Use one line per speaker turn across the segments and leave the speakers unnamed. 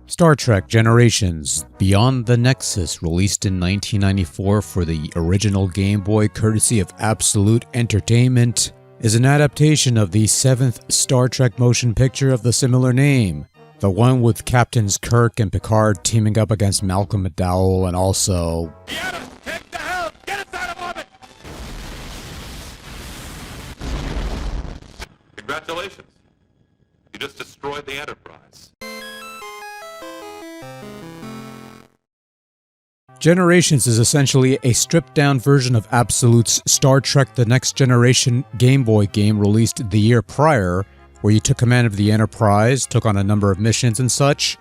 Star Trek Generations Beyond the Nexus, released in 1994 for the original Game Boy courtesy of Absolute Entertainment, is an adaptation of the 7th Star Trek motion picture of the similar name. The one with Captains Kirk and Picard teaming up against Malcolm McDowell and also...
The Adams, take the helm! Get us out of orbit! Congratulations. You just destroyed the Enterprise.
Generations is essentially a stripped-down version of Absolute's Star Trek The Next Generation Game Boy game released the year prior, where you took command of the Enterprise, took on a number of missions and such.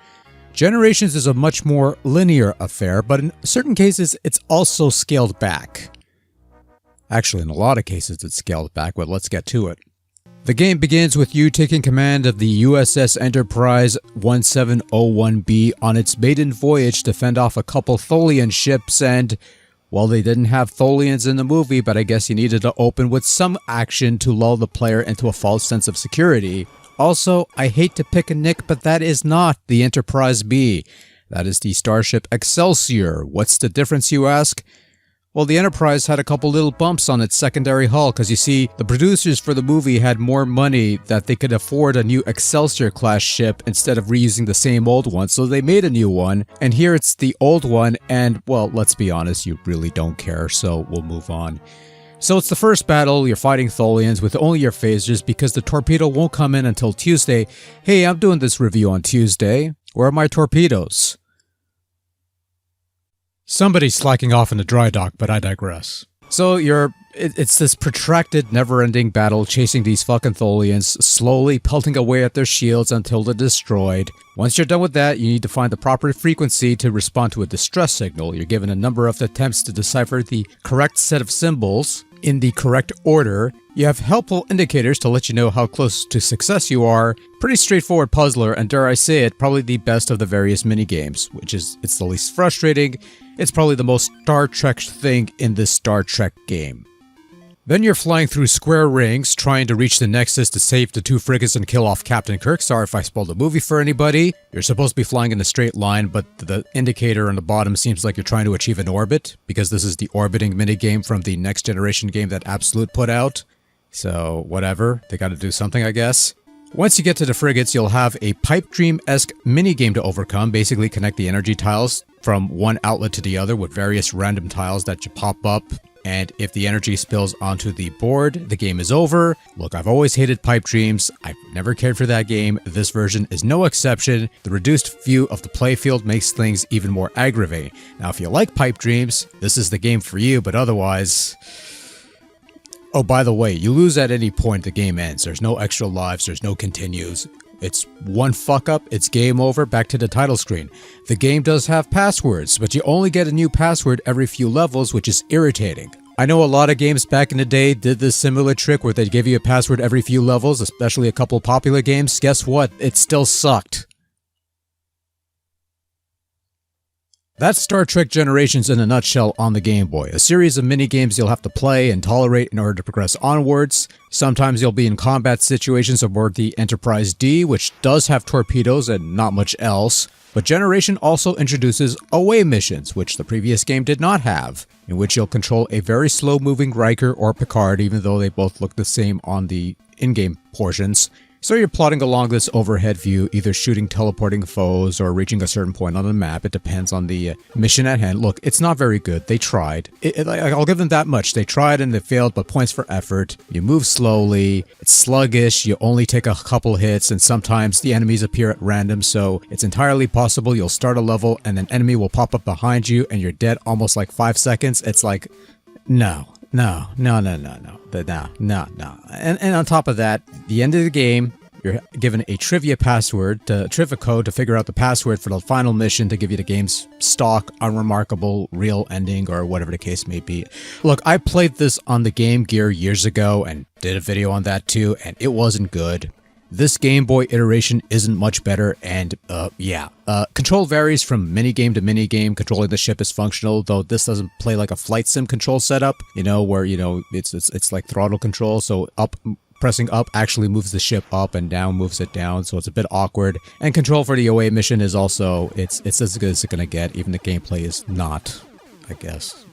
Generations is a much more linear affair, but in certain cases it's also scaled back. Actually, in a lot of cases it's scaled back, but let's get to it. The game begins with you taking command of the USS Enterprise 1701B on its maiden voyage to fend off a couple Tholian ships, and, well, they didn't have Tholians in the movie, but I guess you needed to open with some action to lull the player into a false sense of security. Also, I hate to pick a nick, but that is not the Enterprise B. That is the Starship Excelsior. What's the difference, you ask? Well, the Enterprise had a couple little bumps on its secondary hull, because you see, the producers for the movie had more money that they could afford a new Excelsior-class ship instead of reusing the same old one, so they made a new one, and here it's the old one, and, well, let's be honest, you really don't care, so we'll move on. So it's the first battle, you're fighting Tholians with only your phasers because the torpedo won't come in until Tuesday. Hey, I'm doing this review on Tuesday. Where are my torpedoes? Somebody's slacking off in the dry dock, but I digress. So it's this protracted, never-ending battle chasing these fucking Tholians, slowly pelting away at their shields until they're destroyed. Once you're done with that, you need to find the proper frequency to respond to a distress signal. You're given a number of attempts to decipher the correct set of symbols in the correct order. You have helpful indicators to let you know how close to success you are. Pretty straightforward puzzler, and dare I say it, probably the best of the various minigames, it's the least frustrating. It's probably the most Star Trek thing in this Star Trek game. Then you're flying through square rings, trying to reach the Nexus to save the 2 frigates and kill off Captain Kirk. Sorry if I spoiled the movie for anybody. You're supposed to be flying in a straight line, but the indicator on the bottom seems like you're trying to achieve an orbit, because this is the orbiting minigame from the Next Generation game that Absolute put out. So, whatever. They gotta do something, I guess. Once you get to the frigates, you'll have a pipe dream-esque minigame to overcome. Basically, connect the energy tiles from one outlet to the other with various random tiles that you pop up. And if the energy spills onto the board, the game is over. Look, I've always hated pipe dreams. I've never cared for that game. This version is no exception. The reduced view of the playfield makes things even more aggravating. Now, if you like pipe dreams, this is the game for you, but otherwise... Oh, by the way, you lose at any point, the game ends. There's no extra lives, there's no continues. It's one fuck up, it's game over, back to the title screen. The game does have passwords, but you only get a new password every few levels, which is irritating. I know a lot of games back in the day did this similar trick where they'd give you a password every few levels, especially a couple popular games. Guess what? It still sucked. That's Star Trek Generations in a nutshell on the Game Boy. A series of minigames you'll have to play and tolerate in order to progress onwards. Sometimes you'll be in combat situations aboard the Enterprise D, which does have torpedoes and not much else. But Generation also introduces away missions, which the previous game did not have, in which you'll control a very slow-moving Riker or Picard, even though they both look the same on the in-game portions. So you're plodding along this overhead view, either shooting teleporting foes or reaching a certain point on the map. It depends on the mission at hand. Look, it's not very good. They tried. I'll give them that much. They tried and they failed, but points for effort. You move slowly. It's sluggish. You only take a couple hits, and sometimes the enemies appear at random, so it's entirely possible you'll start a level and an enemy will pop up behind you and you're dead almost like 5 seconds. It's like, no. No. And on top of that, the end of the game, you're given a trivia code to figure out the password for the final mission to give you the game's stock, unremarkable, real ending, or whatever the case may be. Look, I played this on the Game Gear years ago and did a video on that too, and it wasn't good. This Game Boy iteration isn't much better, and control varies from minigame to minigame. Controlling the ship is functional, though this doesn't play like a flight sim control setup, where, it's like throttle control, so up pressing up actually moves the ship up and down moves it down, so it's a bit awkward. And control for the away mission is also, it's as good as it's gonna get, even the gameplay is not, I guess.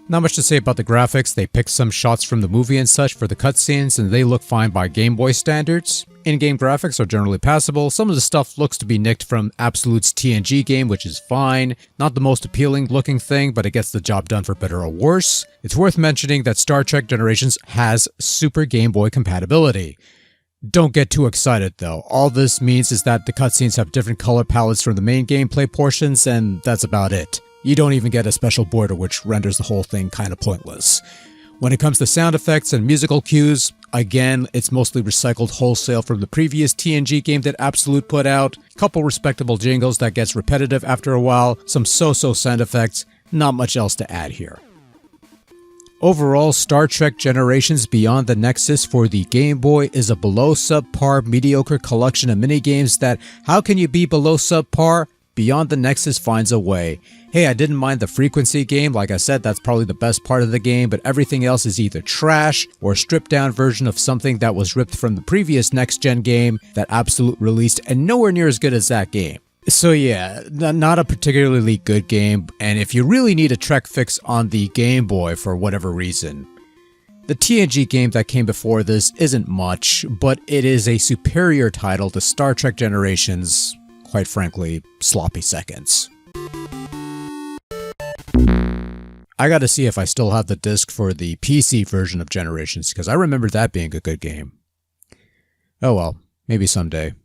Not much to say about the graphics. They picked some shots from the movie and such for the cutscenes, and they look fine by Game Boy standards. In-game graphics are generally passable. Some of the stuff looks to be nicked from Absolute's TNG game, which is fine. Not the most appealing looking thing, but it gets the job done for better or worse. It's worth mentioning that Star Trek Generations has Super Game Boy compatibility. Don't get too excited though. All this means is that the cutscenes have different color palettes from the main gameplay portions, and that's about it. You don't even get a special border, which renders the whole thing kind of pointless. When it comes to sound effects and musical cues, again, it's mostly recycled wholesale from the previous TNG game that Absolute put out. Couple respectable jingles that gets repetitive after a while, some so-so sound effects, not much else to add here. Overall, Star Trek Generations Beyond the Nexus for the Game Boy is a below subpar mediocre collection of minigames that, how can you be below subpar? Beyond the Nexus finds a way. Hey, I didn't mind the frequency game, like I said, that's probably the best part of the game, but everything else is either trash or a stripped down version of something that was ripped from the previous next-gen game that Absolute released, and nowhere near as good as that game. So yeah, not a particularly good game, and if you really need a Trek fix on the Game Boy for whatever reason, the TNG game that came before this isn't much, but it is a superior title to Star Trek Generations, quite frankly, sloppy seconds. I gotta see if I still have the disc for the PC version of Generations, because I remember that being a good game. Oh well, maybe someday.